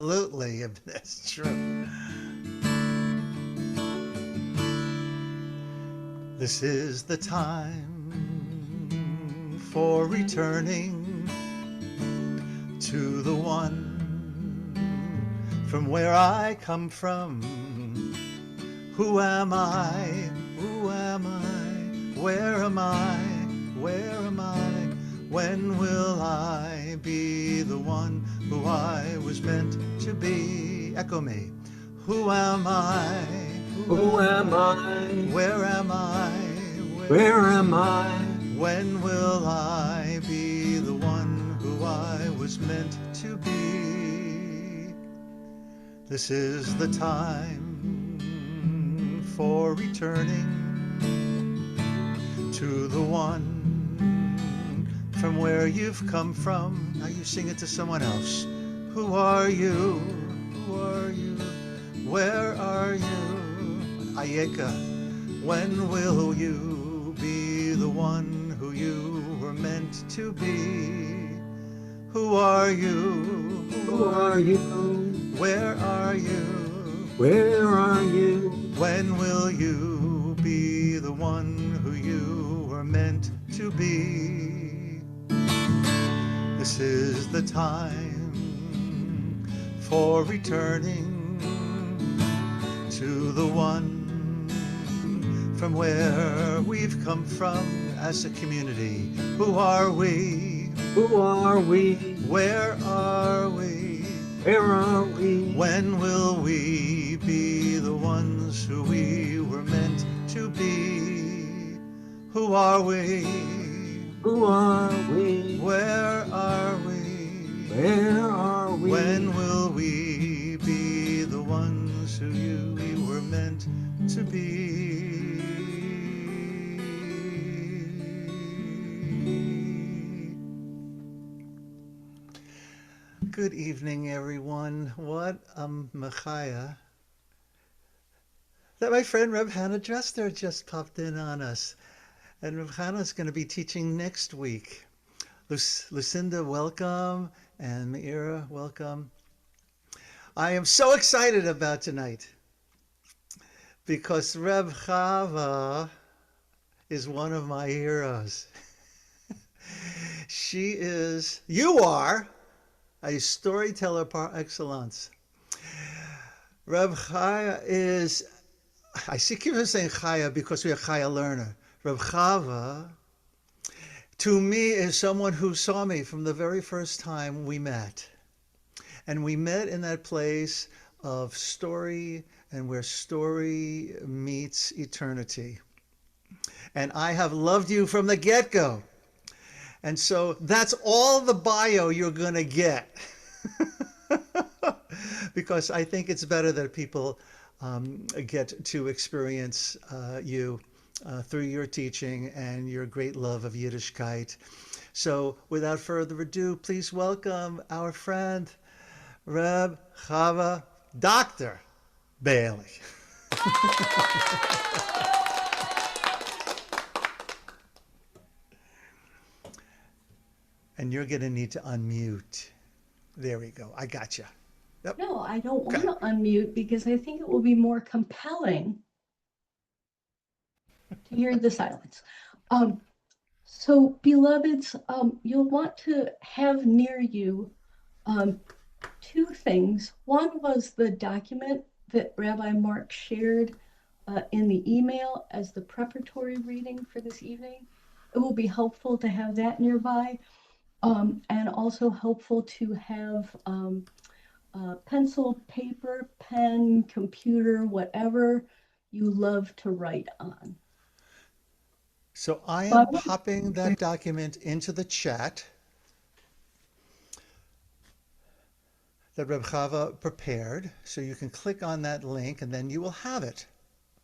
Absolutely, that's true. This is the time for returning to the one from where I come from. Who am I? Who am I? Where am I? Where am I? When will I be the one who I was meant to be? Echo me. Who am I? Who am I? Where am I? Where am I? When will I be the one who I was meant to be? This is the time for returning to the one from where you've come from. Now you sing it to someone else. Who are you? Who are you? Where are you? Ayeka. When will you be the one who you were meant to be? Who are you? Who are you? Where are you? Where are you? When will you be the one who you were meant to be? This is the time for returning to the one from where we've come from as a community. Who are we? Who are we? Where are we? Where are we? When will we be the ones who we were meant to be? Who are we? Who are we? Where are we? Where are we? When will we be the ones who we were meant to be? Good evening, everyone. What a machaya that my friend Reb Hannah Dresser just popped in on us. And Reb Hannah is going to be teaching next week. Lucinda, welcome. And Meira, welcome. I am so excited about tonight because Reb Chava is one of my heroes. You are a storyteller par excellence. Reb Chaya I keep on saying Chaya because we are Chaya learner. Reb Chava, to me, is someone who saw me from the very first time we met. And we met in that place of story and where story meets eternity. And I have loved you from the get-go. And so that's all the bio you're going to get. Because I think it's better that people get to experience you through your teaching and your great love of Yiddishkeit. So without further ado, please welcome our friend, Reb Chava Dr. Bahle. And you're going to need to unmute. There we go. I got you. Yep. No, I don't want to unmute because I think it will be more compelling to hear the silence. So, beloveds, you'll want to have near you two things. One was the document that Rabbi Mark shared in the email as the preparatory reading for this evening. It will be helpful to have that nearby, and also helpful to have pencil, paper, pen, computer, whatever you love to write on. So I am popping that document into the chat that Reb Chava prepared. So you can click on that link and then you will have it.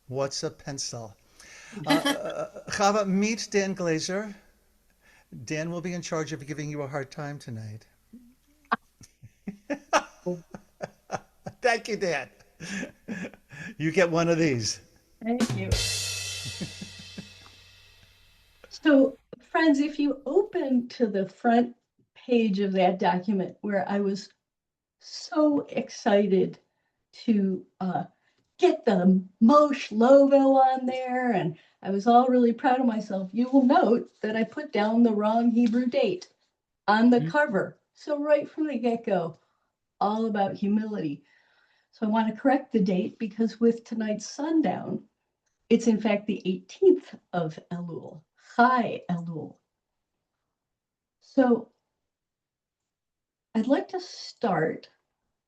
What's a pencil? Chava, meet Dan Glazer. Dan will be in charge of giving you a hard time tonight. Thank you, Dan. You get one of these. Thank you. So, friends, if you open to the front page of that document where I was so excited to get the Moshe logo on there, and I was all really proud of myself. You will note that I put down the wrong Hebrew date on the cover. So right from the get-go, all about humility. So I want to correct the date because with tonight's sundown, it's in fact the 18th of Elul, Chai Elul. So I'd like to start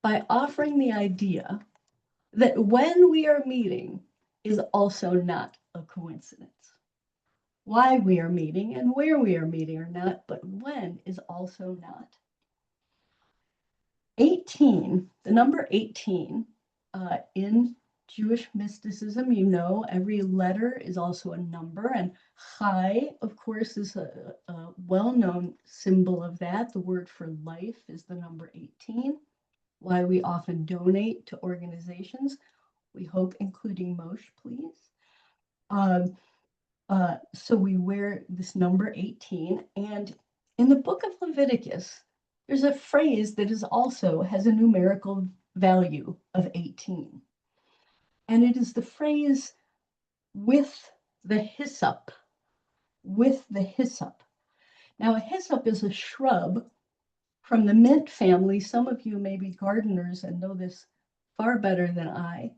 by offering the idea that when we are meeting is also not a coincidence. Why we are meeting and where we are meeting are not, but when is also not. 18, the number 18 in Jewish mysticism, you know, every letter is also a number, and Chai, of course, is a well-known symbol of that. The word for life is the number 18. Why we often donate to organizations, we hope, including Moshe, please. So we wear this number 18, and in the book of Leviticus, there's a phrase that is also has a numerical value of 18. And it is the phrase with the hyssop, with the hyssop. Now, a hyssop is a shrub from the mint family. Some of you may be gardeners and know this far better than I.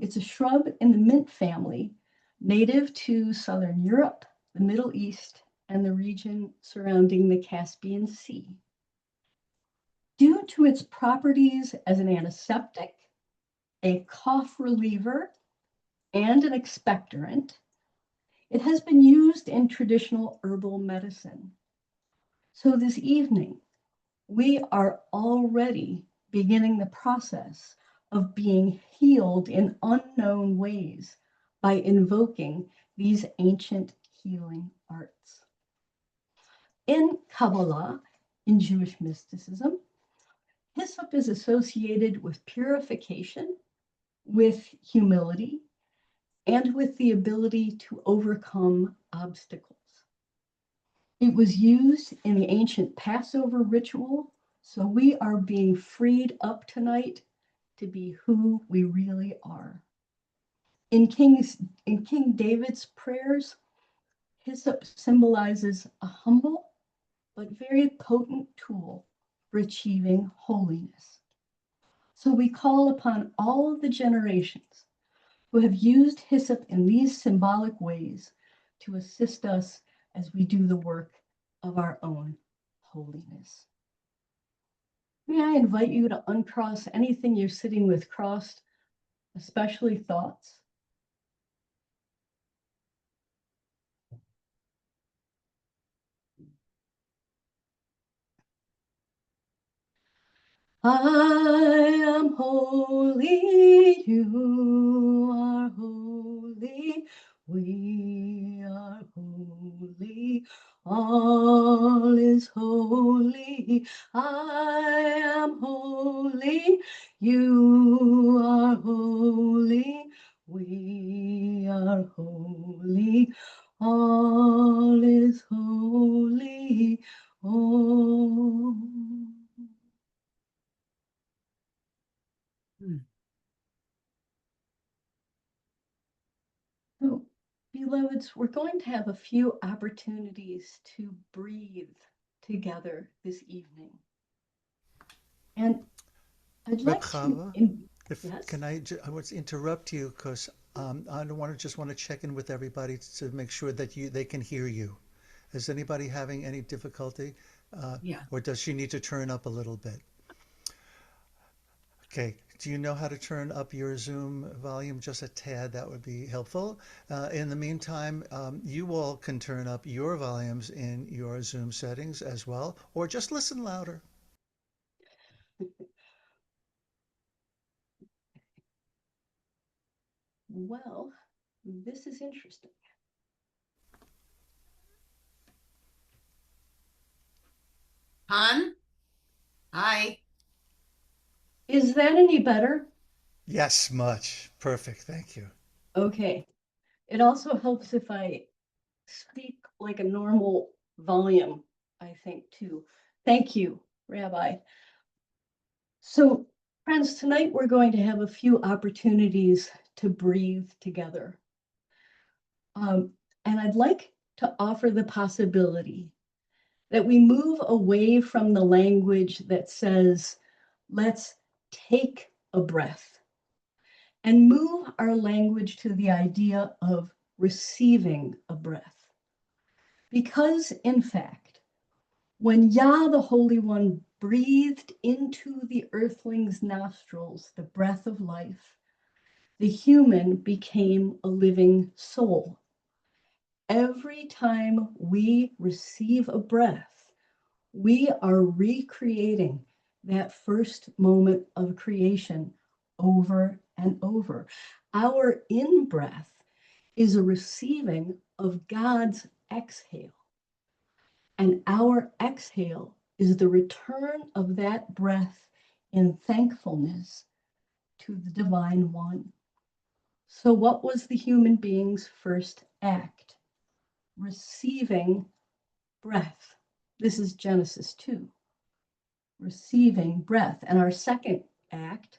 It's a shrub in the mint family, native to Southern Europe, the Middle East, and the region surrounding the Caspian Sea. Due to its properties as an antiseptic, a cough reliever, and an expectorant, it has been used in traditional herbal medicine. So this evening, we are already beginning the process of being healed in unknown ways by invoking these ancient healing arts. In Kabbalah, in Jewish mysticism, hyssop is associated with purification, with humility, and with the ability to overcome obstacles. It was used in the ancient Passover ritual, so we are being freed up tonight to be who we really are. In King David's prayers, hyssop symbolizes a humble but very potent tool for achieving holiness. So we call upon all of the generations who have used hyssop in these symbolic ways to assist us as we do the work of our own holiness. May I invite you to uncross anything you're sitting with crossed, especially thoughts. I am holy, you are holy, we are holy, all is holy. I am holy, you are holy, we are holy, all is holy. Oh. So, beloveds, we're going to have a few opportunities to breathe together this evening. And I'd Reb like Chava, yes? can I want to interrupt you because I don't want to just want to check in with everybody to make sure that they can hear you. Is anybody having any difficulty? Yeah. Or does she need to turn up a little bit? Okay. Do you know how to turn up your Zoom volume just a tad? That would be helpful. In the meantime, you all can turn up your volumes in your Zoom settings as well, or just listen louder. Well, this is interesting. Han? Hi. Is that any better? Yes, much. Perfect. Thank you. Okay. It also helps if I speak like a normal volume, I think, too. Thank you, Rabbi. So, friends, tonight we're going to have a few opportunities to breathe together. And I'd like to offer the possibility that we move away from the language that says, let's take a breath, and move our language to the idea of receiving a breath. Because, in fact, when Yah, the Holy One, breathed into the earthling's nostrils the breath of life, the human became a living soul. Every time we receive a breath, we are recreating that first moment of creation over and over. Our in-breath is a receiving of God's exhale. And our exhale is the return of that breath in thankfulness to the Divine One. So, what was the human being's first act? Receiving breath. This is Genesis 2. Receiving breath. And our second act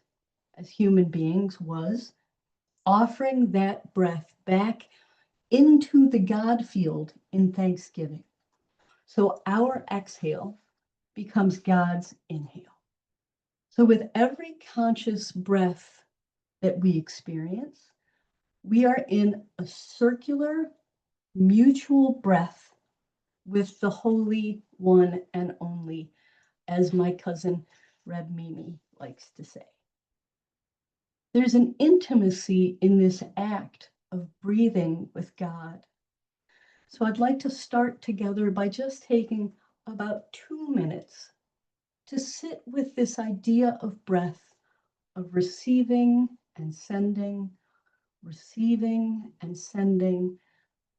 as human beings was offering that breath back into the God field in thanksgiving. So, our exhale becomes God's inhale. So, with every conscious breath that we experience, we are in a circular, mutual breath with the Holy One and Only, as my cousin Reb Mimi likes to say. There's an intimacy in this act of breathing with God. So, I'd like to start together by just taking about 2 minutes to sit with this idea of breath, of receiving and sending,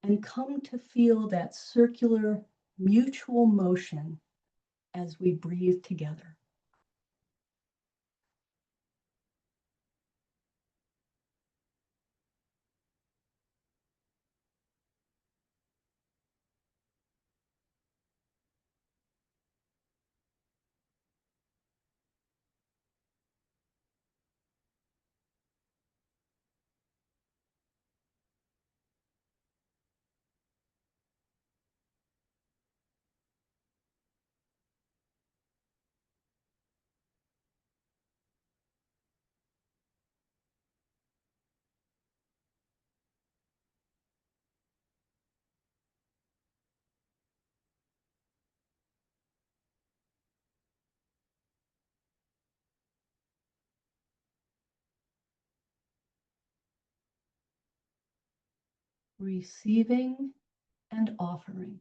and come to feel that circular mutual motion as we breathe together. Receiving and offering.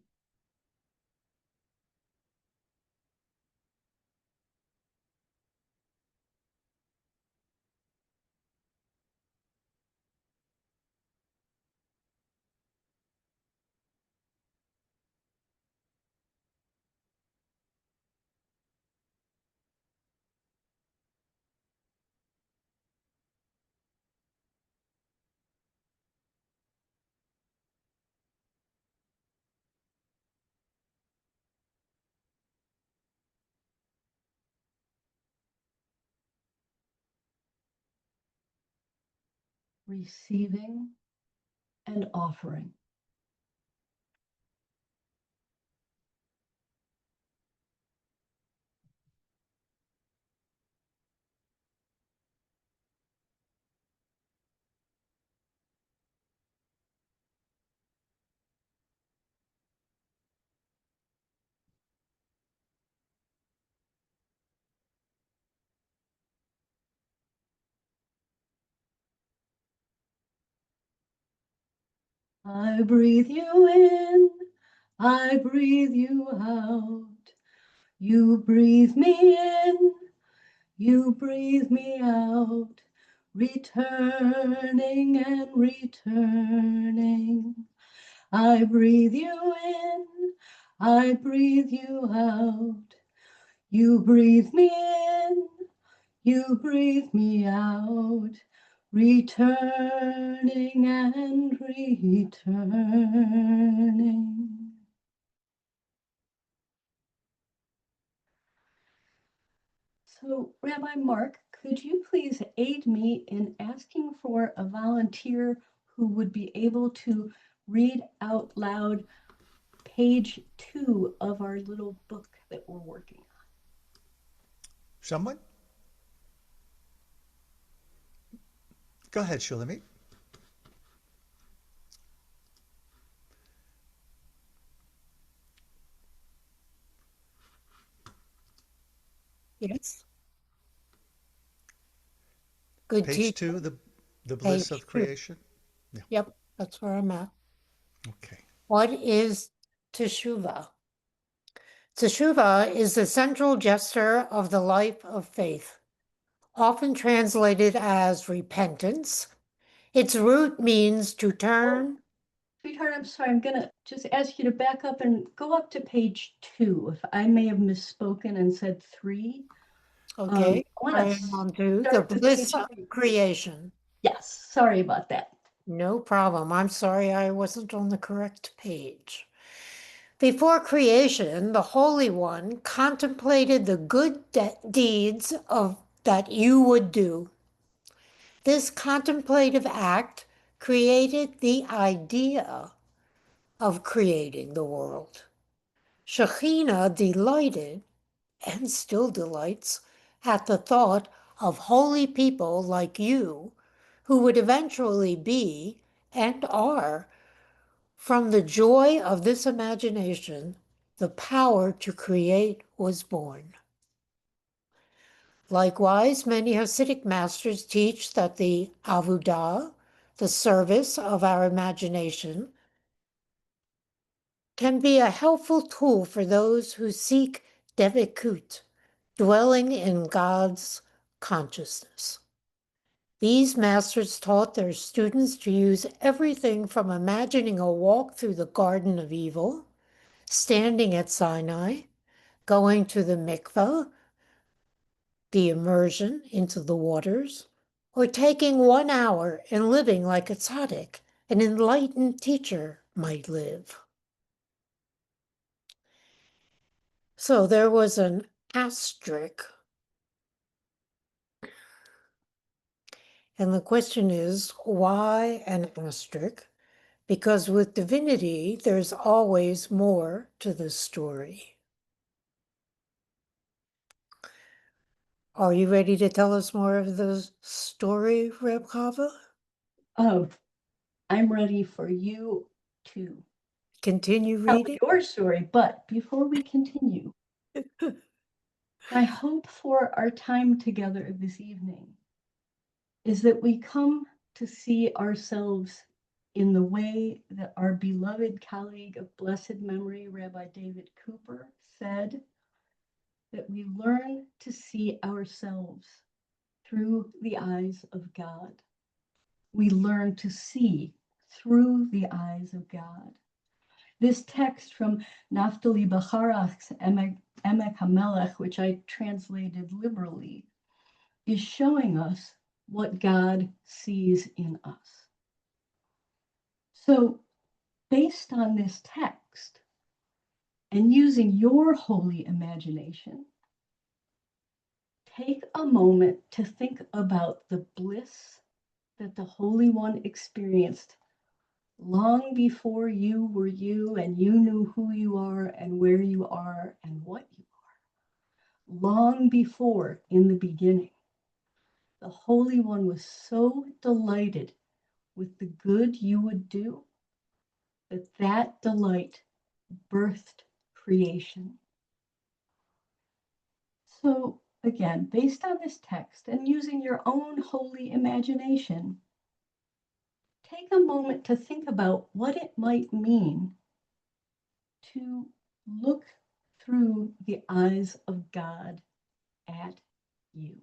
Receiving and offering. I breathe you in, I breathe you out. You breathe me in, you breathe me out. Returning and returning. I breathe you in, I breathe you out. You breathe me in, you breathe me out. Returning and returning. So, Rabbi Mark, could you please aid me in asking for a volunteer who would be able to read out loud page 2 of our little book that we're working on? Someone? Go ahead, Shulamit. Yes. Good Page teacher. 2, the bliss Page of two. creation. Yeah. Yep, that's where I'm at. Okay. What is Teshuvah? Teshuvah is the central gesture of the life of faith, often translated as repentance. Its root means to turn. Sweetheart, I'm sorry. I'm going to just ask you to back up and go up to page 2. If I may have misspoken and said 3. Okay, I want I to am on to the start with bliss page of 3. creation. Yes, sorry about that. No problem. I'm sorry I wasn't on the correct page. Before creation, the Holy One contemplated the good deeds that you would do. This contemplative act created the idea of creating the world. Shekhinah delighted, and still delights, at the thought of holy people like you, who would eventually be, and are, from the joy of this imagination, the power to create was born. Likewise, many Hasidic masters teach that the avodah, the service of our imagination, can be a helpful tool for those who seek devikut, dwelling in God's consciousness. These masters taught their students to use everything from imagining a walk through the Garden of Evil, standing at Sinai, going to the mikveh, the immersion into the waters, or taking 1 hour and living like a tzaddik, an enlightened teacher, might live. So there was an asterisk, and the question is, why an asterisk? Because with divinity, there's always more to the story. Are you ready to tell us more of the story, Reb Chava? Oh, I'm ready for you to Continue tell reading? your story. But before we continue, my hope for our time together this evening is that we come to see ourselves in the way that our beloved colleague of blessed memory, Rabbi David Cooper, said, that we learn to see ourselves through the eyes of God. We learn to see through the eyes of God. This text from Naftali Bacharach's Emek HaMelech, which I translated liberally, is showing us what God sees in us. So, based on this text, and using your holy imagination, take a moment to think about the bliss that the Holy One experienced long before you were you and you knew who you are and where you are and what you are. Long before in the beginning, the Holy One was so delighted with the good you would do that that delight birthed creation. So, again, based on this text and using your own holy imagination, take a moment to think about what it might mean to look through the eyes of God at you.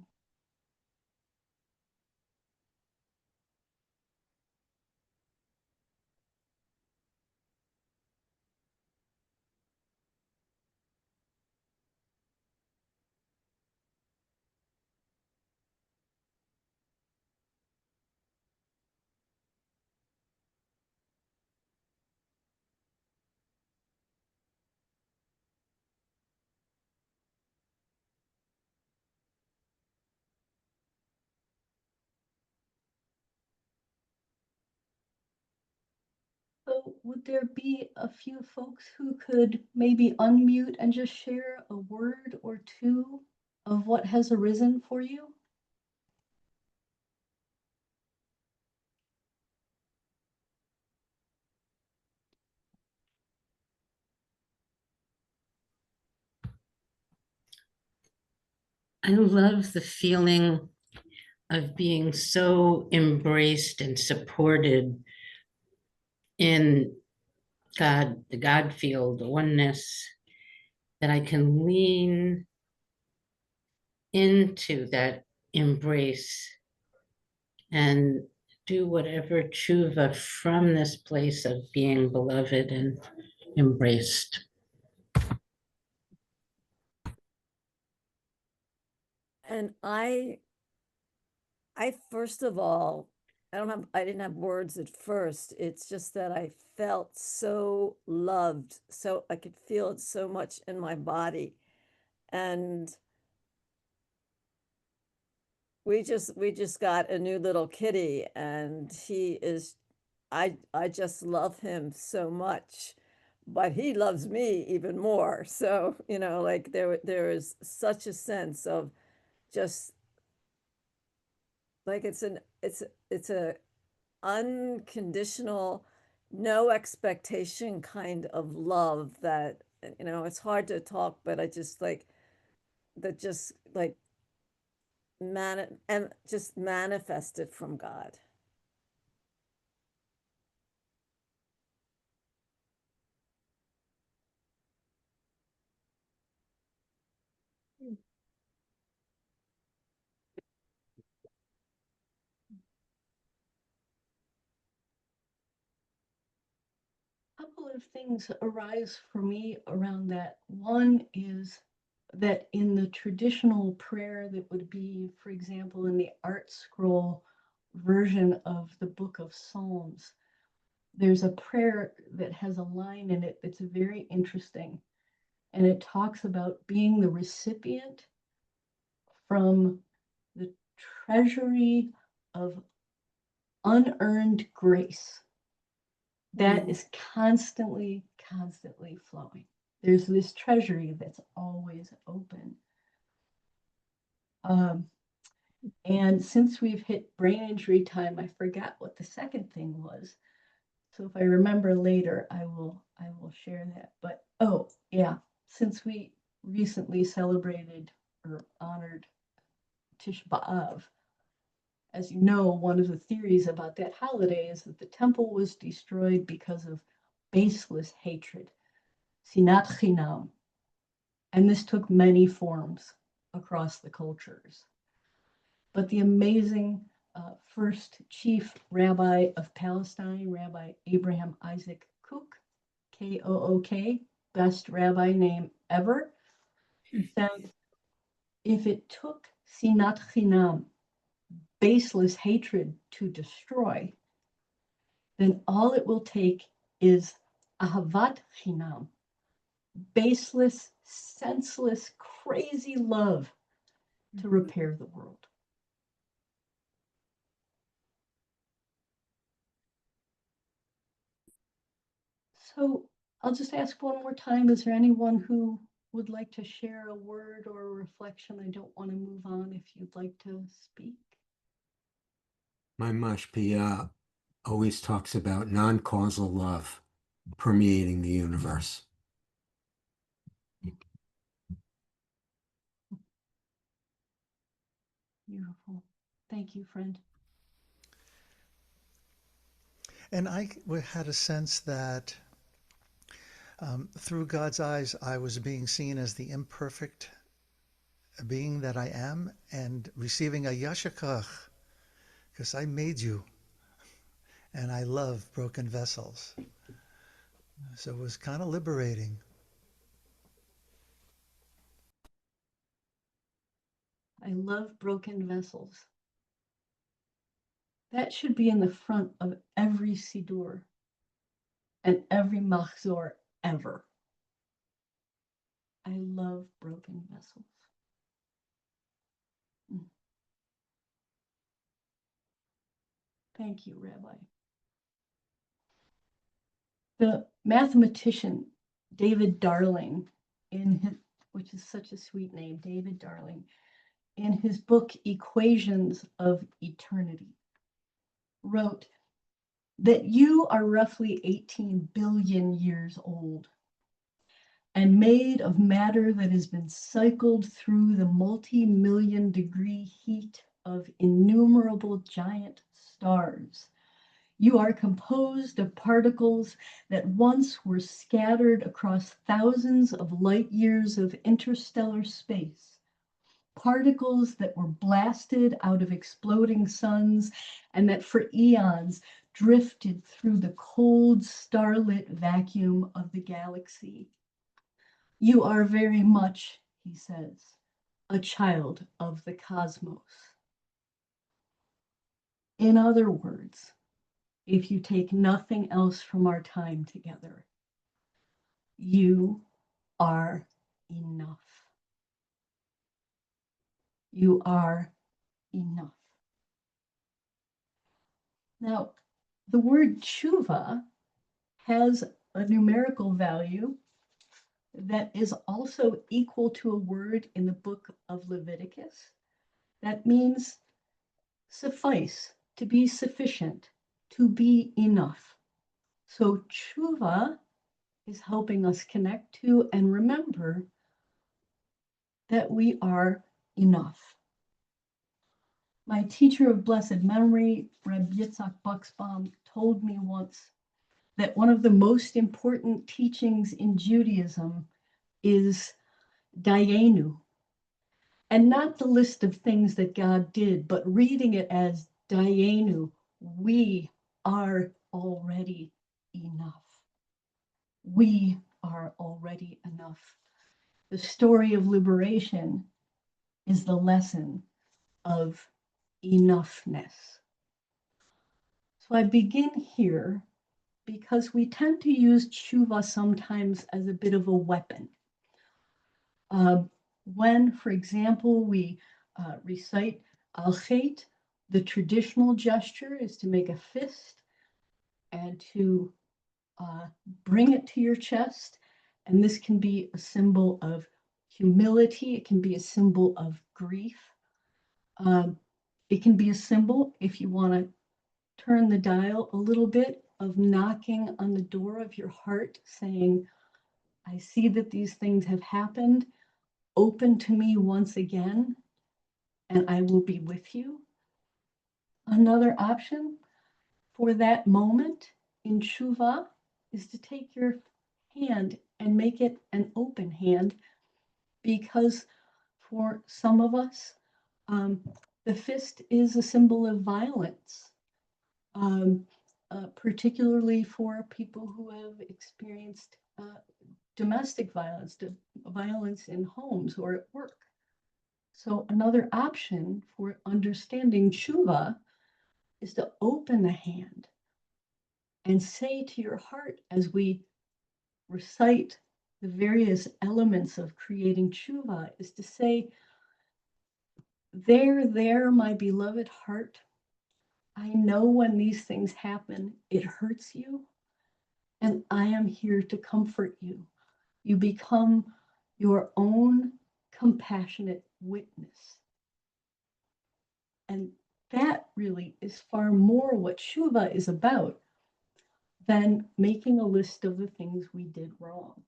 So would there be a few folks who could maybe unmute and just share a word or two of what has arisen for you? I love the feeling of being so embraced and supported in God, the God field, the oneness, that I can lean into that embrace and do whatever tshuva from this place of being beloved and embraced. And I first of all, I didn't have words at first. It's just that I felt so loved. So I could feel it so much in my body. And we just got a new little kitty, and I just love him so much, but he loves me even more. So, like there is such a sense of just like it's a unconditional, no expectation kind of love that, it's hard to talk, but I just like that, just like and just manifested from God. A couple of things arise for me around that. One is that in the traditional prayer that would be, for example, in the Art Scroll version of the Book of Psalms, there's a prayer that has a line in it that's very interesting. And it talks about being the recipient from the treasury of unearned grace that is constantly flowing. There's this treasury that's always open. And since we've hit brain injury time, I forgot what the second thing was. So if I remember later, I will share that. But oh yeah, since we recently celebrated or honored Tish B'Av, as you know, one of the theories about that holiday is that the temple was destroyed because of baseless hatred, sinat chinam, and this took many forms across the cultures. But the amazing first chief rabbi of Palestine, Rabbi Abraham Isaac Kook, Kook, best rabbi name ever, said, if it took sinat chinam, baseless hatred, to destroy, then all it will take is ahavat chinam, baseless, senseless, crazy love to repair the world. So I'll just ask one more time, is there anyone who would like to share a word or a reflection? I don't want to move on if you'd like to speak. My mashpia always talks about non-causal love permeating the universe. Beautiful. Thank you, friend. And I had a sense that through God's eyes, I was being seen as the imperfect being that I am and receiving a yashakach, because I made you and I love broken vessels. So it was kind of liberating. I love broken vessels. That should be in the front of every Siddur and every Machzor ever. I love broken vessels. Thank you, Rabbi. The mathematician David Darling, which is such a sweet name, David Darling, in his book Equations of Eternity, wrote that you are roughly 18 billion years old and made of matter that has been cycled through the multi-million degree heat of innumerable giant stars. You are composed of particles that once were scattered across thousands of light years of interstellar space. Particles that were blasted out of exploding suns and that for eons drifted through the cold starlit vacuum of the galaxy. You are very much, he says, a child of the cosmos. In other words, if you take nothing else from our time together, you are enough. You are enough. Now, the word Teshuvah has a numerical value that is also equal to a word in the book of Leviticus. That means suffice, to be sufficient, to be enough. So Teshuvah is helping us connect to and remember that we are enough. My teacher of blessed memory, Rabbi Yitzhak Buxbaum, told me once that one of the most important teachings in Judaism is Dayenu, and not the list of things that God did, but reading it as Dayenu, we are already enough. We are already enough. The story of liberation is the lesson of enoughness. So I begin here because we tend to use Teshuvah sometimes as a bit of a weapon. When, for example, we recite Al-Chet, the traditional gesture is to make a fist and to bring it to your chest. And this can be a symbol of humility. It can be a symbol of grief. It can be a symbol, if you want to turn the dial a little bit, of knocking on the door of your heart, saying, I see that these things have happened. Open to me once again, and I will be with you. Another option for that moment in Teshuvah is to take your hand and make it an open hand, because for some of us, the fist is a symbol of violence, particularly for people who have experienced domestic violence, violence in homes or at work. So another option for understanding Teshuvah is to open the hand and say to your heart, as we recite the various elements of creating Teshuvah, is to say, there, my beloved heart, I know when these things happen, it hurts you, and I am here to comfort you. You become your own compassionate witness. And that really is far more what Teshuvah is about than making a list of the things we did wrong.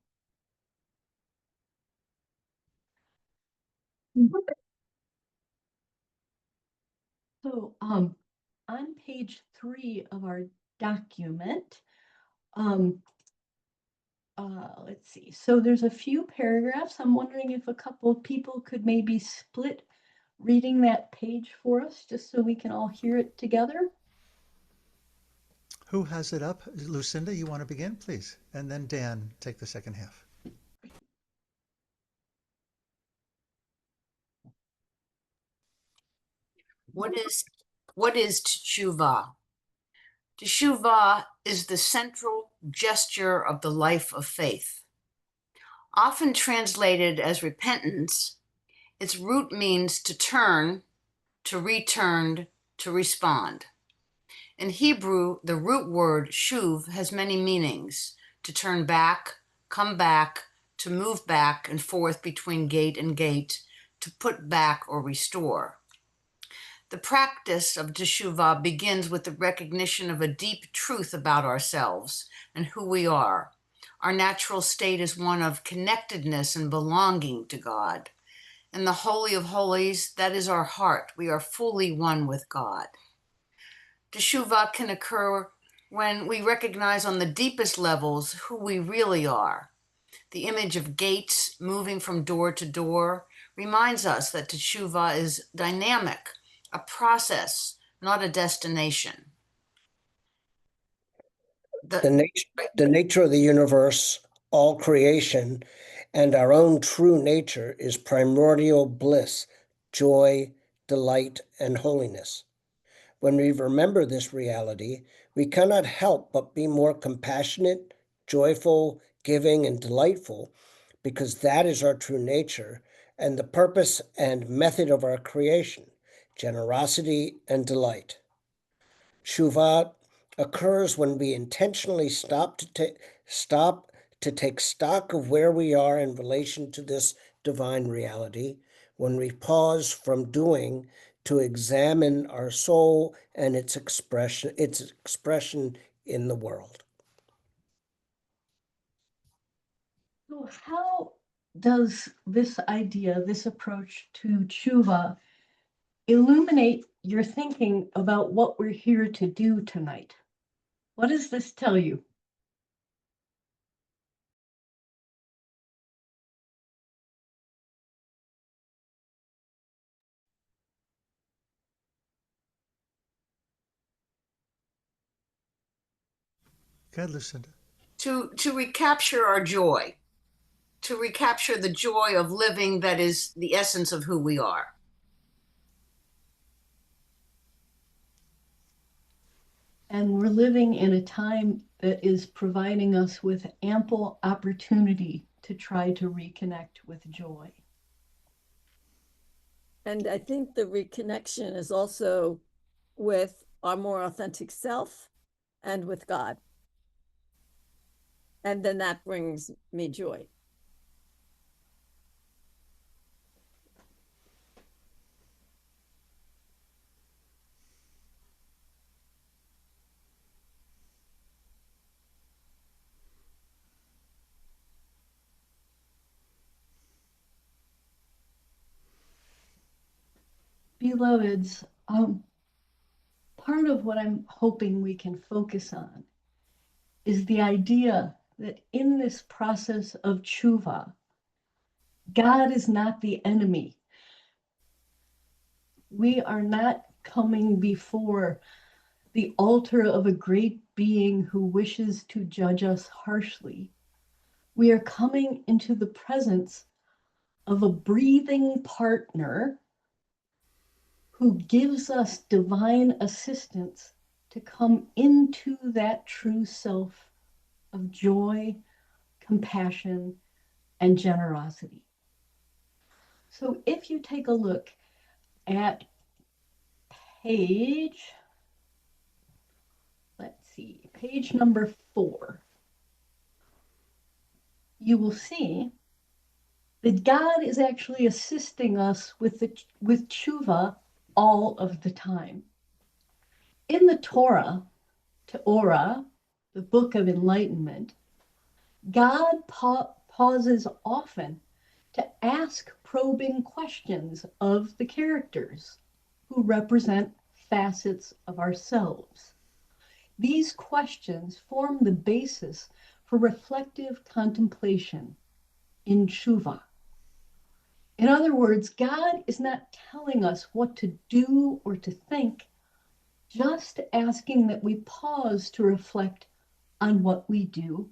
So on page 3 of our document, let's see. So there's a few paragraphs. I'm wondering if a couple of people could maybe split reading that page for us, just so we can all hear it together. Who has it up? Lucinda, you want to begin, please? And then Dan, take the second half. What is Teshuvah? Teshuvah is the central gesture of the life of faith. Often translated as repentance, its root means to turn, to return, to respond. In Hebrew, the root word shuv has many meanings, to turn back, come back, to move back and forth between gate and gate, to put back or restore. The practice of Teshuvah begins with the recognition of a deep truth about ourselves and who we are. Our natural state is one of connectedness and belonging to God. In the Holy of Holies, that is our heart. We are fully one with God. Teshuvah can occur when we recognize on the deepest levels who we really are. The image of gates moving from door to door reminds us that Teshuvah is dynamic, a process, not a destination. The nature of the universe, all creation, and our own true nature is primordial bliss, joy, delight, and holiness. When we remember this reality, we cannot help but be more compassionate, joyful, giving, and delightful, because that is our true nature and the purpose and method of our creation, generosity and delight. Teshuvah occurs when we intentionally stop to take stock of where we are in relation to this divine reality, when we pause from doing to examine our soul and its expression in the world. So how does this idea, this approach to tshuva, illuminate your thinking about what we're here to do tonight? What does this tell you? Good, Lucinda. To recapture our joy, to recapture the joy of living that is the essence of who we are. And we're living in a time that is providing us with ample opportunity to try to reconnect with joy. And I think the reconnection is also with our more authentic self and with God. And then that brings me joy. Beloveds, part of what I'm hoping we can focus on is the idea that in this process of tshuva, God is not the enemy. We are not coming before the altar of a great being who wishes to judge us harshly. We are coming into the presence of a breathing partner who gives us divine assistance to come into that true self of joy, compassion, and generosity. So if you take a look at page number 4, you will see that God is actually assisting us with tshuva all of the time. In the Torah, the book of enlightenment, God pauses often to ask probing questions of the characters who represent facets of ourselves. These questions form the basis for reflective contemplation in tshuva. In other words, God is not telling us what to do or to think, just asking that we pause to reflect on what we do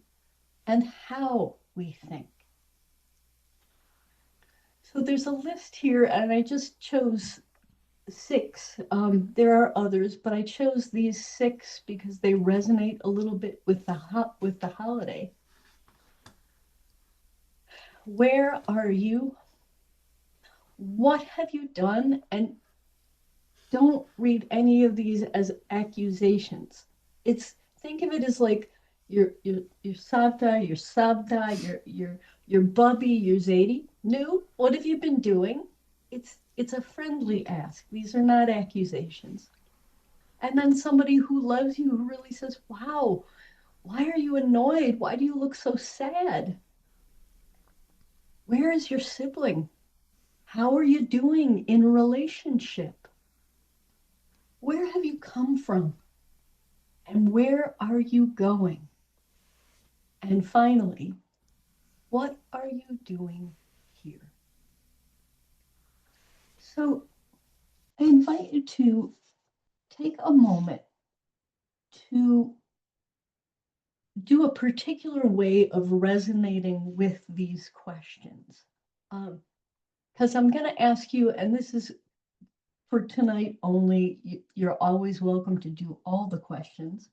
and how we think. So there's a list here, and I just chose 6. There are others, but I chose these 6 because they resonate a little bit with the holiday. Where are you? What have you done? And don't read any of these as accusations. Think of it as like your Savda, your Savda, your Bubby, your Zadie. No, what have you been doing? It's a friendly ask. These are not accusations. And then somebody who loves you who really says, wow, why are you annoyed? Why do you look so sad? Where is your sibling? How are you doing in relationship? Where have you come from? And where are you going? And finally, what are you doing here? So I invite you to take a moment to do a particular way of resonating with these questions. Because I'm going to ask you, and this is for tonight only, you're always welcome to do all the questions.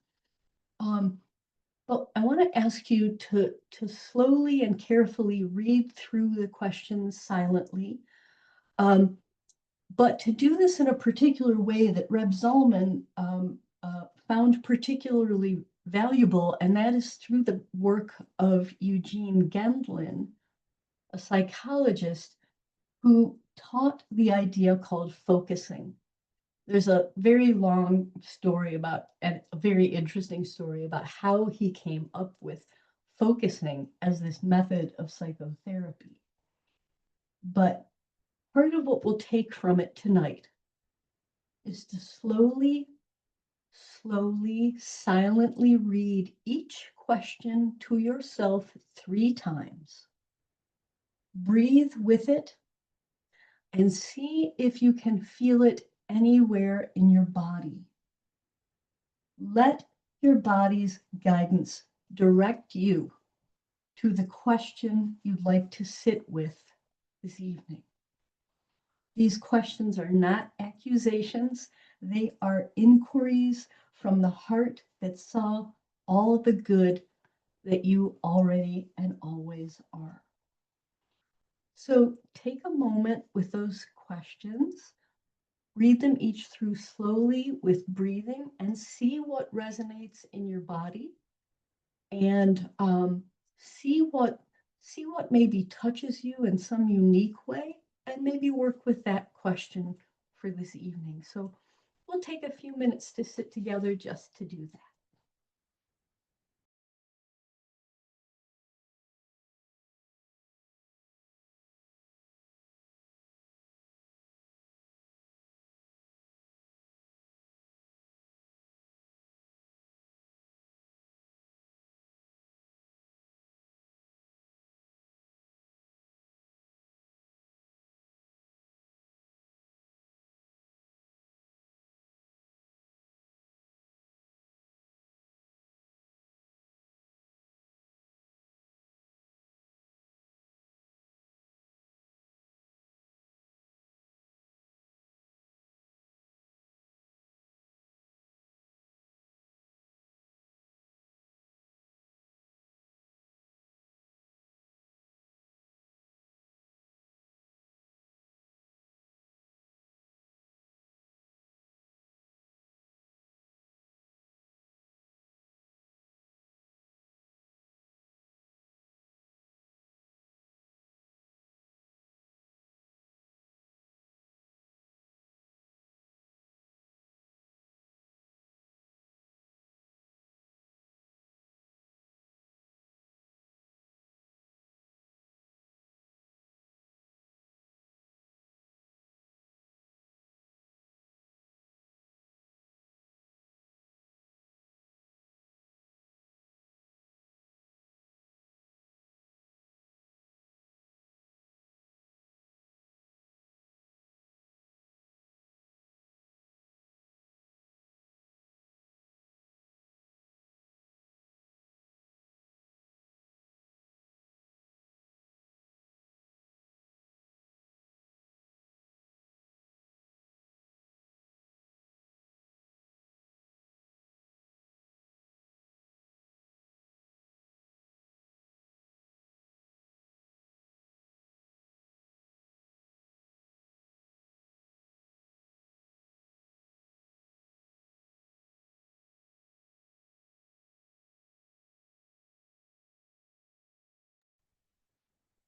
But I want to ask you to slowly and carefully read through the questions silently. But to do this in a particular way that Reb Zalman found particularly valuable, and that is through the work of Eugene Gendlin, a psychologist who taught the idea called focusing. There's a very long story about, and a very interesting story about how he came up with focusing as this method of psychotherapy. But part of what we'll take from it tonight is to slowly, silently read each question to yourself 3 times. Breathe with it and see if you can feel it anywhere in your body. Let your body's guidance direct you to the question you'd like to sit with this evening. These questions are not accusations, they are inquiries from the heart that saw all the good that you already and always are. So take a moment with those questions, read them each through slowly with breathing, and see what resonates in your body, and see what maybe touches you in some unique way, and maybe work with that question for this evening. So we'll take a few minutes to sit together just to do that.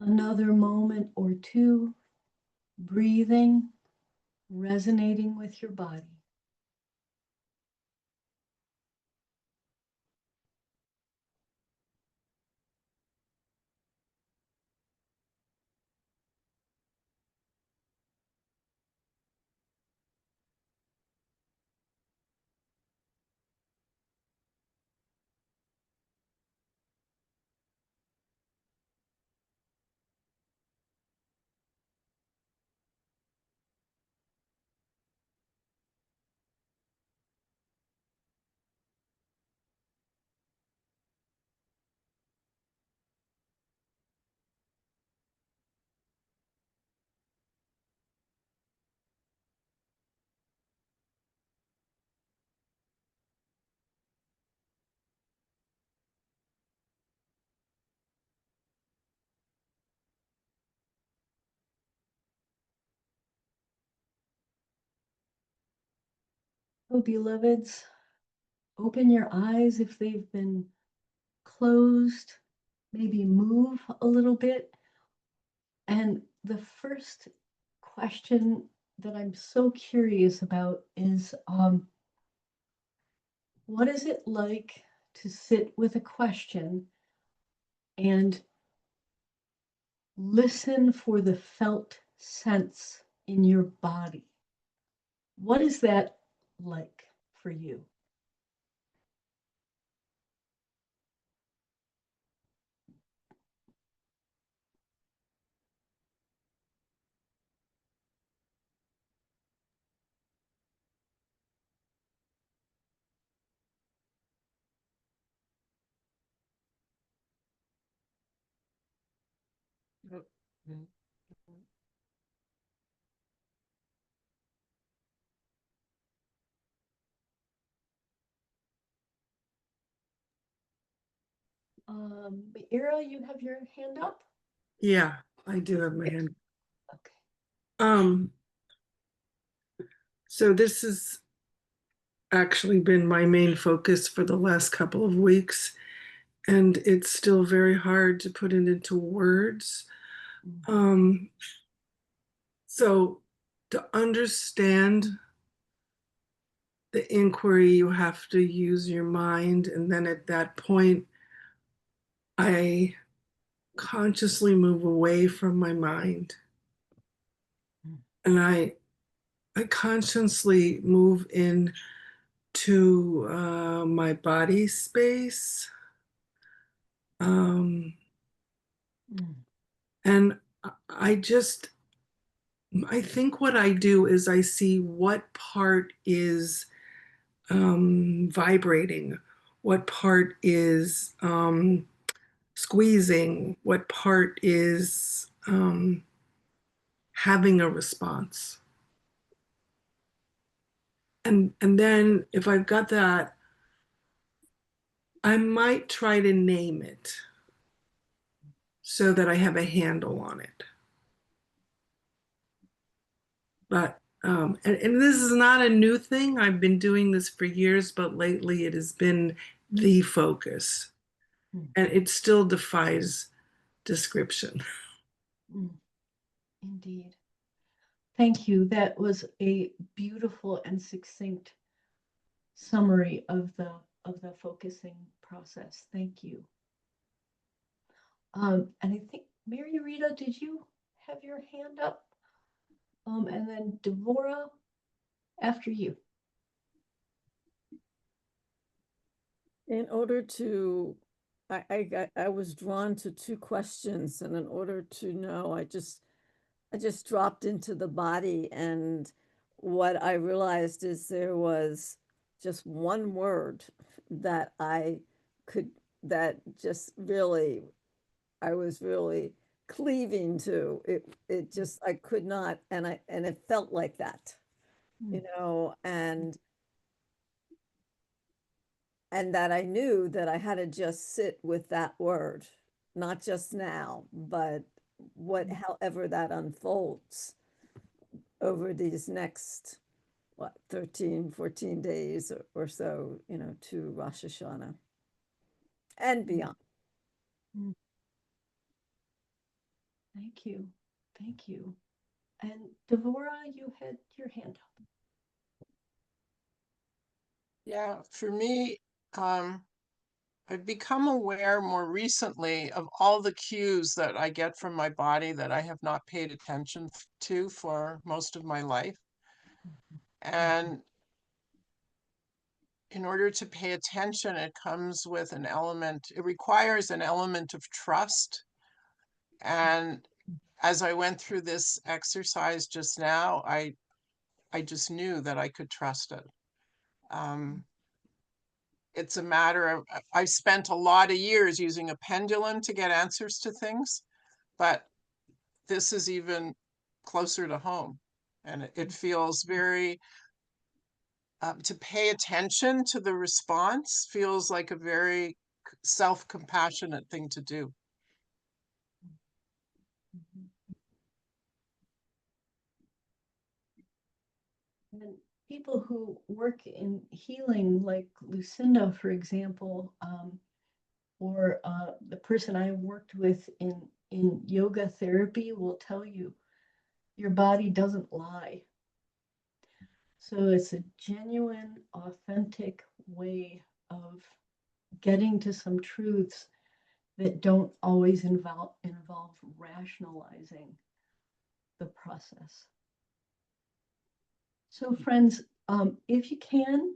another moment or two, breathing, resonating with your body. Oh, beloveds, open your eyes if they've been closed, maybe move a little bit. And the first question that I'm so curious about is what is it like to sit with a question and listen for the felt sense in your body? What is that like for you? Ira, you have your hand up? Yeah, I do have my hand. Okay. So this has actually been my main focus for the last couple of weeks, and it's still very hard to put it into words. So to understand the inquiry, you have to use your mind, and then at that point, I consciously move away from my mind, and I consciously move in to my body space. And I think what I do is I see what part is vibrating, what part is squeezing, what part is having a response. And then if I've got that, I might try to name it so that I have a handle on it. But and this is not a new thing. I've been doing this for years, but lately it has been the focus. And it still defies description. Indeed. Thank you. That was a beautiful and succinct summary of the focusing process. Thank you. And I think Mary Rita, did you have your hand up? And then Devorah, after you. In order to, I was drawn to two questions, and in order to know, I just dropped into the body, and what I realized is there was just one word that I could, that just really, I was really cleaving to. It just, I could not, and it felt like that, you know, and that I knew that I had to just sit with that word, not just now, but however that unfolds over these next, 13, 14 days or so, you know, to Rosh Hashanah and beyond. Thank you. Thank you. And Devora, you had your hand up. Yeah, for me, I've become aware more recently of all the cues that I get from my body that I have not paid attention to for most of my life. And in order to pay attention, it comes with an element, it requires an element of trust. And as I went through this exercise just now, I just knew that I could trust it. It's a matter of, I've spent a lot of years using a pendulum to get answers to things, but this is even closer to home. And it feels very, to pay attention to the response feels like a very self-compassionate thing to do. And people who work in healing, like Lucinda, for example, or the person I worked with in yoga therapy will tell you your body doesn't lie. So it's a genuine, authentic way of getting to some truths that don't always involve rationalizing the process. So friends, if you can,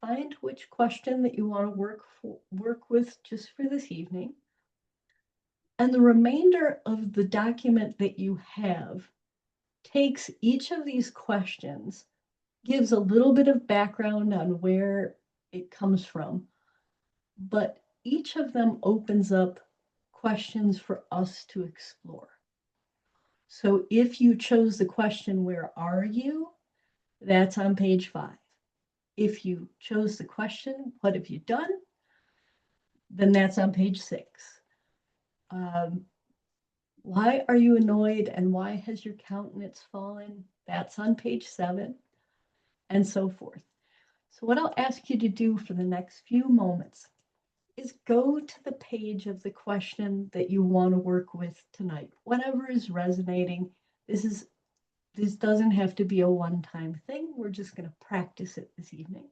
find which question that you want to work with just for this evening. And the remainder of the document that you have takes each of these questions, gives a little bit of background on where it comes from, but each of them opens up questions for us to explore. So if you chose the question, where are you? That's on page 5. If you chose the question, what have you done? Then that's on page 6. Why are you annoyed and why has your countenance fallen? That's on page 7, and so forth. So what I'll ask you to do for the next few moments is go to the page of the question that you want to work with tonight. Whatever is resonating, this doesn't have to be a one-time thing. We're just going to practice it this evening.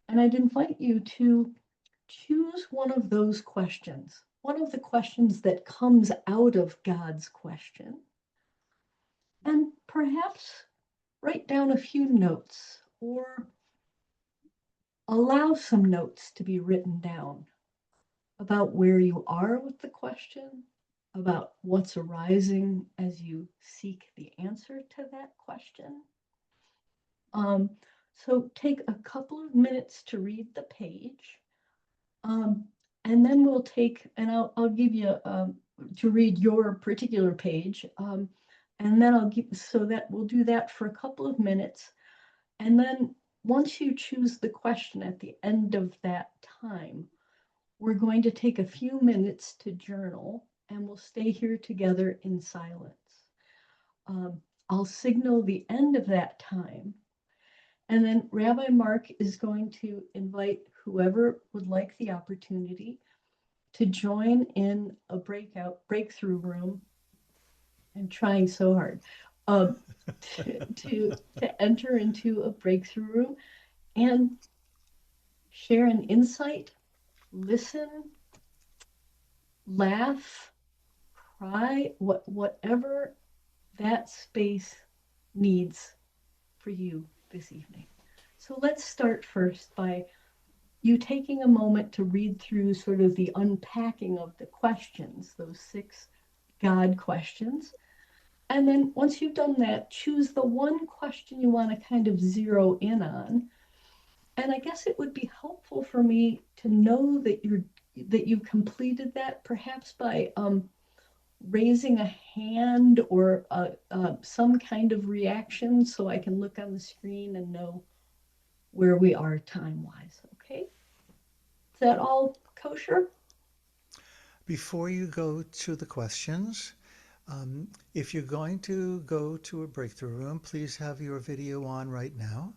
And I'd invite you to choose one of those questions, one of the questions that comes out of God's question, and perhaps write down a few notes or allow some notes to be written down about where you are with the question, about what's arising as you seek the answer to that question. So take a couple of minutes to read the page, and then we'll take, and I'll give you to read your particular page, and then I'll give, so that we'll do that for a couple of minutes, and then once you choose the question at the end of that time, we're going to take a few minutes to journal, and we'll stay here together in silence. I'll signal the end of that time, and then Rabbi Mark is going to invite whoever would like the opportunity to join in a breakthrough room. I'm trying so hard to enter into a breakthrough room and share an insight, listen, laugh, cry, whatever that space needs for you this evening. So let's start first by you taking a moment to read through sort of the unpacking of the questions, those 6 God questions. And then once you've done that, choose the one question you want to kind of zero in on. And I guess it would be helpful for me to know that you've completed that, perhaps by raising a hand or some kind of reaction so I can look on the screen and know where we are time-wise, okay? Is that all kosher? Before you go to the questions, if you're going to go to a breakthrough room, please have your video on right now.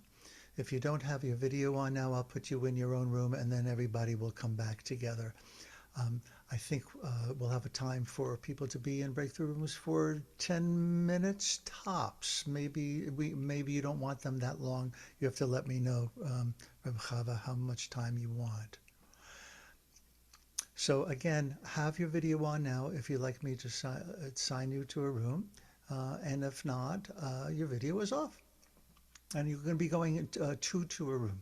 If you don't have your video on now, I'll put you in your own room and then everybody will come back together. I think we'll have a time for people to be in breakthrough rooms for 10 minutes tops. Maybe you don't want them that long. You have to let me know, Rabbi Chava, how much time you want. So again, have your video on now if you'd like me to sign you to a room. And if not, your video is off. And you're going to be going to a room.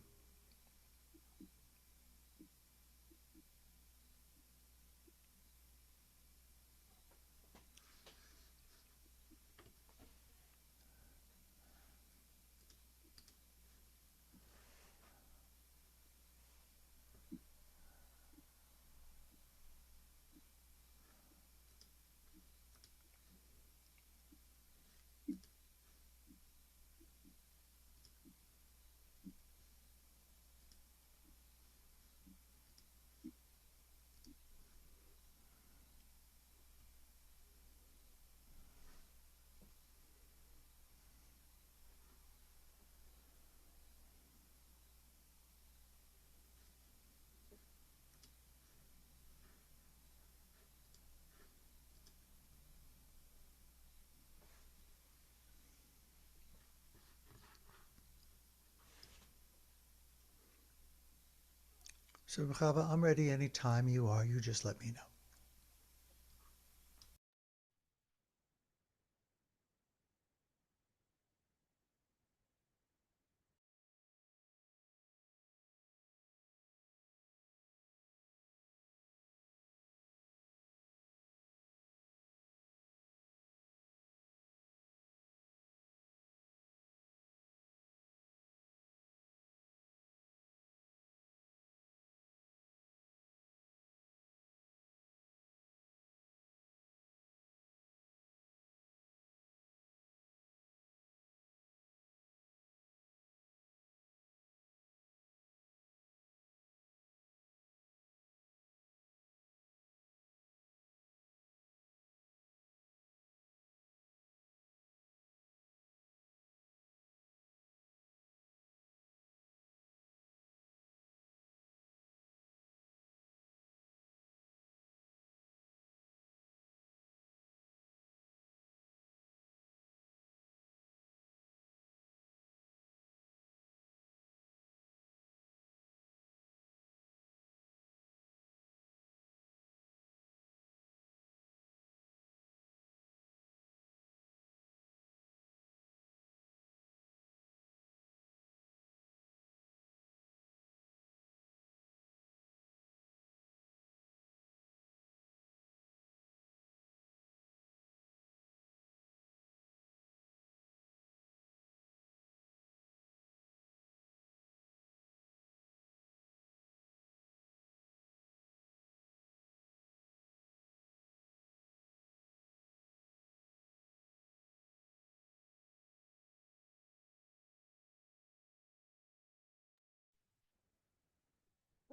So, Chava, I'm ready anytime you are. You just let me know.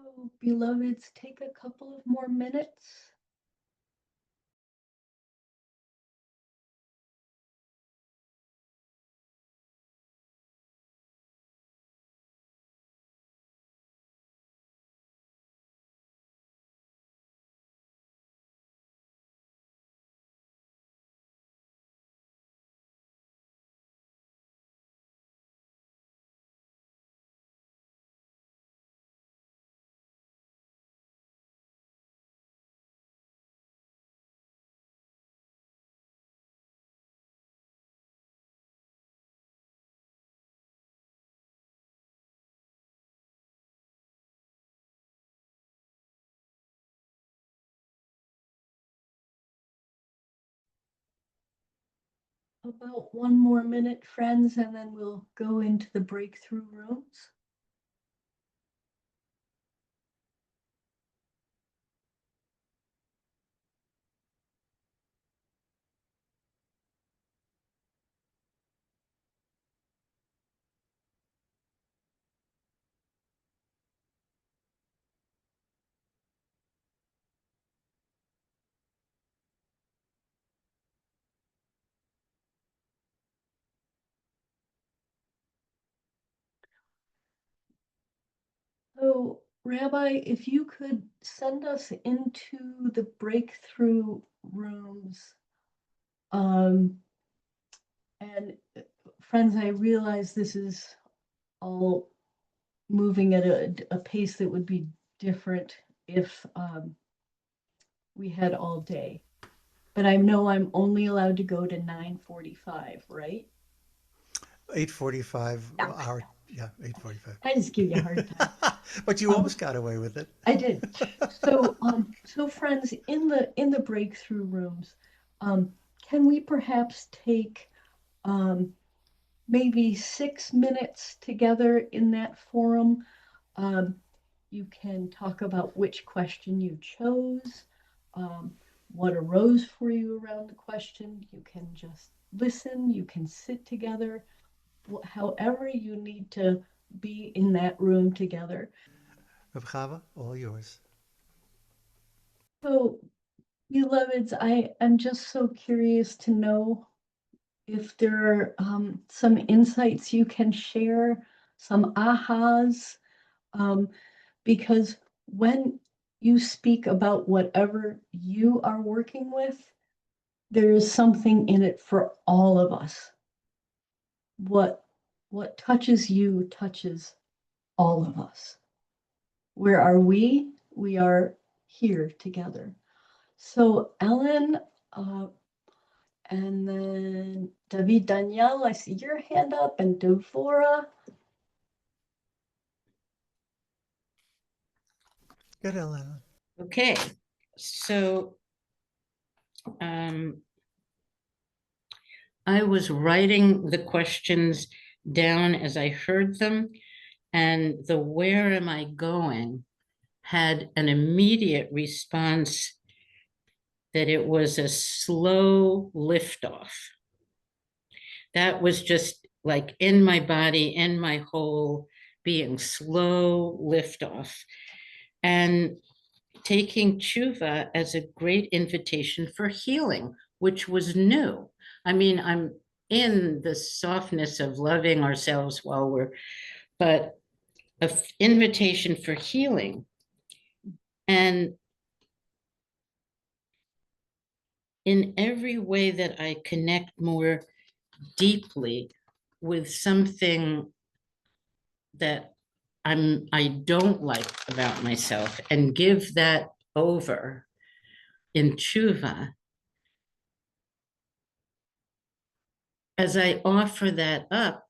So, beloveds, take a couple of more minutes. About one more minute, friends, and then we'll go into the breakthrough rooms. Rabbi, if you could send us into the breakthrough rooms. And friends, I realize this is all moving at a pace that would be different if we had all day. But I know I'm only allowed to go to 9:45, right? 8:45 hour. Yeah, 8:45. I just give you a hard time. But you almost got away with it. I did. So friends, in the breakthrough rooms, can we perhaps take maybe 6 minutes together in that forum? You can talk about which question you chose, what arose for you around the question. You can just listen, you can sit together, however you need to be in that room together. Rabbi Chava, all yours. So, beloveds, I am just so curious to know if there are some insights you can share, some ahas, because when you speak about whatever you are working with, there is something in it for all of us. What touches you touches all of us. Where are we? We are here together. So Ellen, and then David Danielle, I see your hand up, and Devora. Good, Ellen. Okay, so I was writing the questions down as I heard them, and the "where am I going" had an immediate response that it was a slow liftoff. That was just like in my body, in my whole being, slow liftoff. And taking Teshuvah as a great invitation for healing, which was new. I mean, I'm in the softness of loving ourselves but an invitation for healing. And in every way that I connect more deeply with something that I don't like about myself and give that over in Teshuvah, as I offer that up,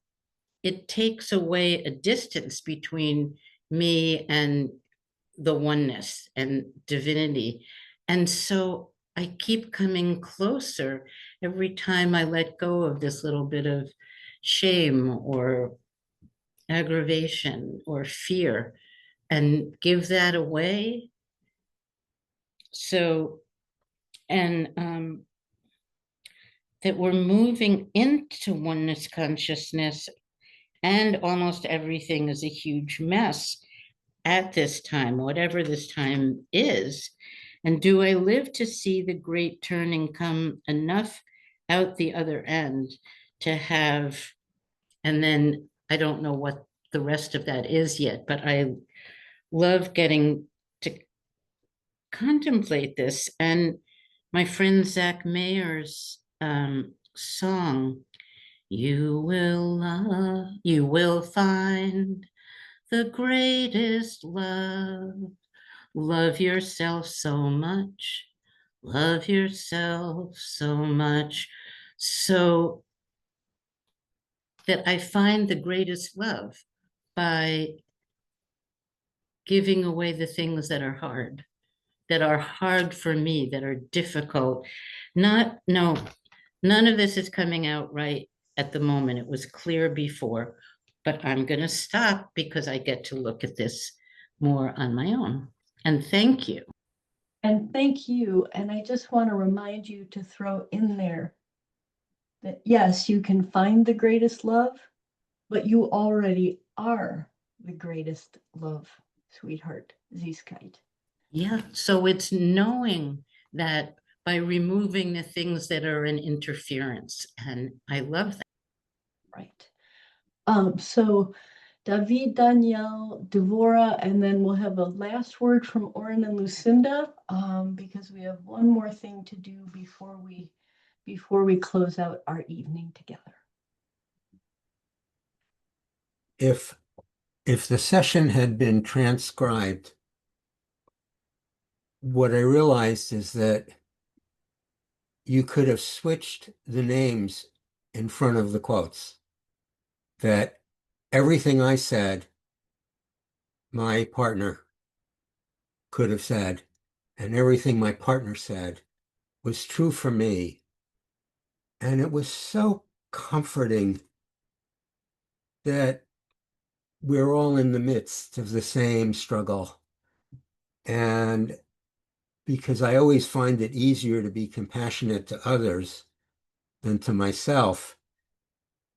it takes away a distance between me and the oneness and divinity. And so I keep coming closer every time I let go of this little bit of shame or aggravation or fear and give that away. So, and that we're moving into oneness consciousness, and almost everything is a huge mess at this time, whatever this time is. And do I live to see the great turning come enough out the other end to have, and then I don't know what the rest of that is yet, but I love getting to contemplate this. And my friend Zach Mayer's song, you will find the greatest love. Love yourself so much. Love yourself so much. So that I find the greatest love by giving away the things that are hard for me, that are difficult. None of this is coming out right at the moment. It was clear before, but I'm going to stop because I get to look at this more on my own. And thank you. And thank you. And I just want to remind you to throw in there that yes, you can find the greatest love, but you already are the greatest love, sweetheart, Ziskite. Yeah, so it's knowing that by removing the things that are an interference. And I love that. Right. So David, Danielle, Devora, and then we'll have a last word from Oren and Lucinda, because we have one more thing to do before we close out our evening together. If the session had been transcribed, what I realized is that you could have switched the names in front of the quotes. That everything I said, my partner could have said, and everything my partner said was true for me. And it was so comforting that we're all in the midst of the same struggle. And because I always find it easier to be compassionate to others than to myself,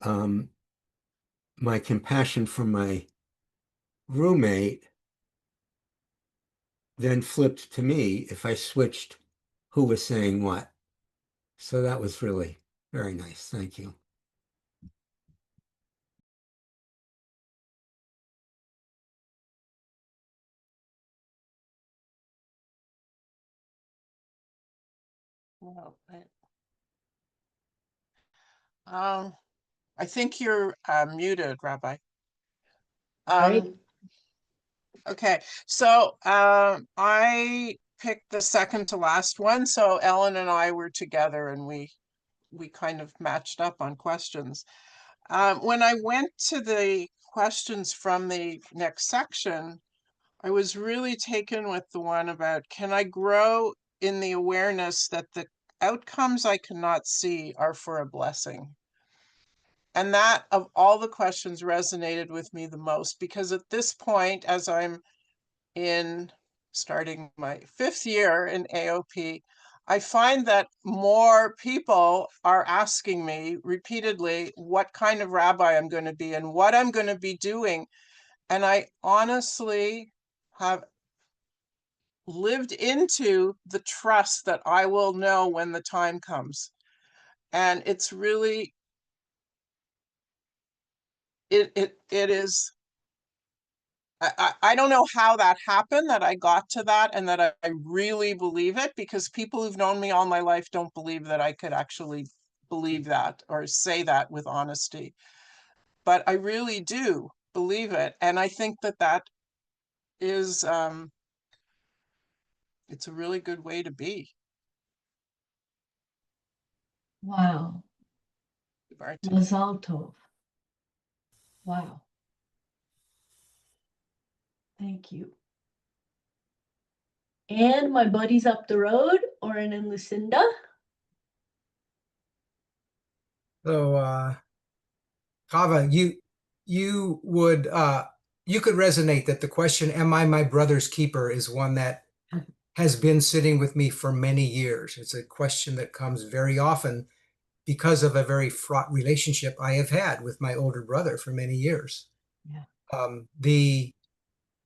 my compassion for my roommate then flipped to me if I switched who was saying what. So that was really very nice. Thank you. Well, I think you're muted, Rabbi. Right. Okay, so I picked the second to last one. So Ellen and I were together, and we kind of matched up on questions. When I went to the questions from the next section, I was really taken with the one about, can I grow in the awareness that the outcomes I cannot see are for a blessing? And that, of all the questions, resonated with me the most, because at this point, as I'm starting my 5th year in AOP, I find that more people are asking me repeatedly what kind of rabbi I'm going to be and what I'm going to be doing. And I honestly have lived into the trust that I will know when the time comes. And it's really, it is, I don't know how that happened, that I got to that, and that I really believe it, because people who've known me all my life don't believe that I could actually believe that or say that with honesty. But I really do believe it. And I think that that is, it's a really good way to be. Wow. Mazal tov. Wow. Thank you. And my buddies up the road, Oren and Lucinda. So, Chava, you would you could resonate that the question, "Am I my brother's keeper?" is one that has been sitting with me for many years. It's a question that comes very often because of a very fraught relationship I have had with my older brother for many years. Yeah. The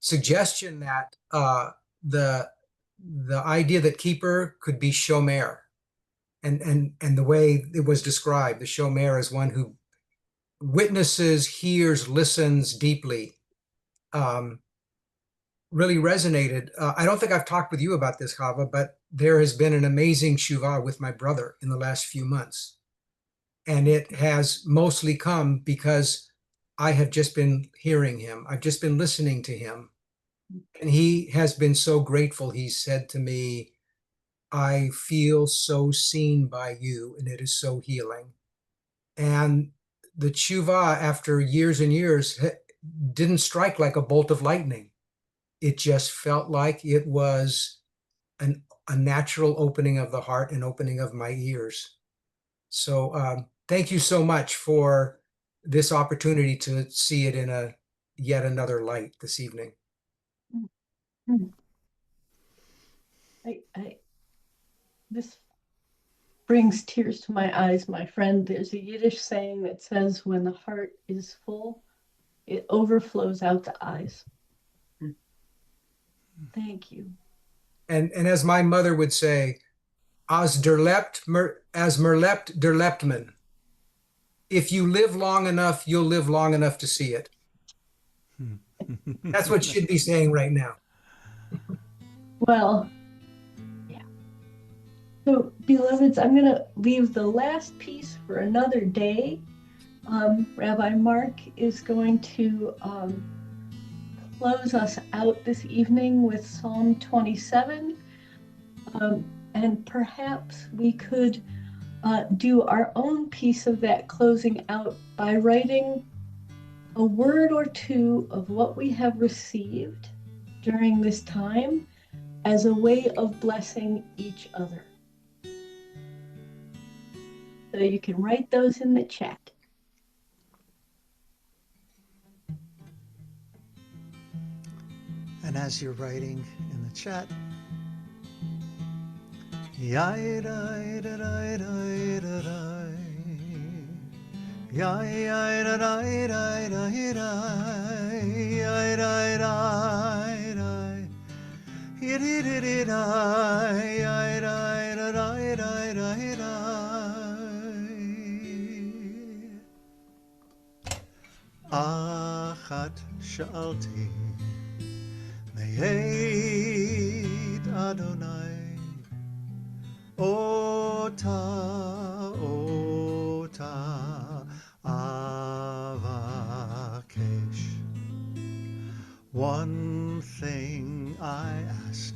suggestion that the idea that keeper could be shomer, and the way it was described, the shomer is one who witnesses, hears, listens deeply, really resonated. I don't think I've talked with you about this, Chava, but there has been an amazing Teshuvah with my brother in the last few months. And it has mostly come because I have just been hearing him. I've just been listening to him. And he has been so grateful. He said to me, "I feel so seen by you, and it is so healing." And the Teshuvah, after years and years, didn't strike like a bolt of lightning. It just felt like it was a natural opening of the heart and opening of my ears. So thank you so much for this opportunity to see it in a yet another light this evening. This brings tears to my eyes, my friend. There's a Yiddish saying that says, when the heart is full, it overflows out the eyes. Thank you. And as my mother would say, as mer lebt, der lebt man. If you live long enough, you'll live long enough to see it. That's what she'd be saying right now. Well, yeah. So, beloveds, I'm going to leave the last piece for another day. Rabbi Mark is going to close us out this evening with Psalm 27. And perhaps we could do our own piece of that closing out by writing a word or two of what we have received during this time as a way of blessing each other. So you can write those in the chat. And as you're writing in the chat, Achat sha'alti me'ed Adonai Ota avakesh. One thing I ask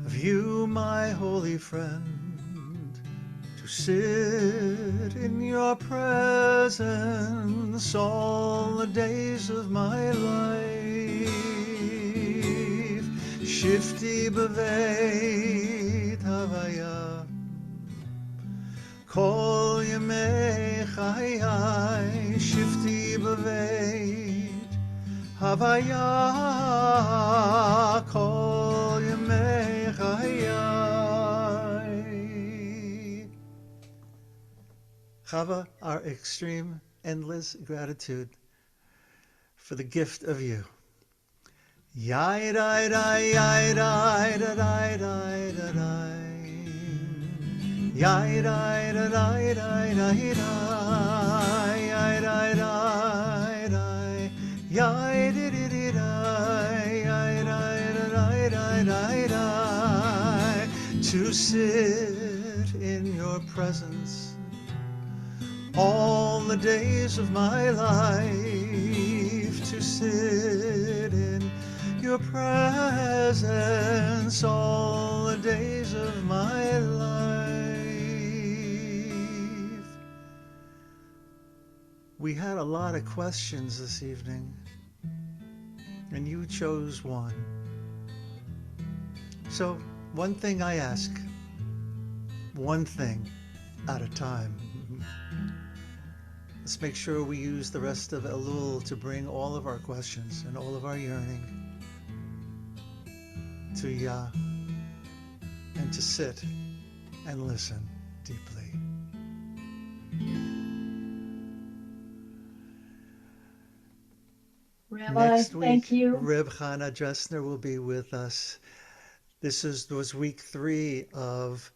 of you, my holy friend, to sit in your presence all the days of my life. Shifti b'veit havaya kol yemei chayai. Shifti b'veit havaya kol yemei chayai. Chava, our extreme, endless gratitude for the gift of you. Yai dai dai yai dai da dai dai da dai. Yai dai da dai dai dai dai. Yai dai dai dai. Yai di di di dai. Yai dai da dai dai dai dai. To sit in your presence all the days of my life. To sit in your presence all the days of my life. We had a lot of questions this evening, and you chose one. So, one thing I ask, one thing at a time. Let's make sure we use the rest of Elul to bring all of our questions and all of our yearning to Yah, and to sit and listen deeply. Rabbi, Next thank week, you. Reb Chana Dressner will be with us. This was week 3 of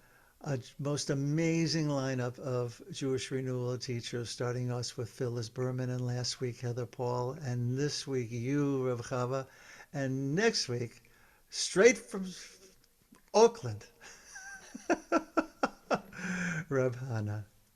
a most amazing lineup of Jewish renewal teachers, starting us with Phyllis Berman, and last week Heather Paul, and this week you, Reb Chava, and next week, straight from Oakland, Reb Hana.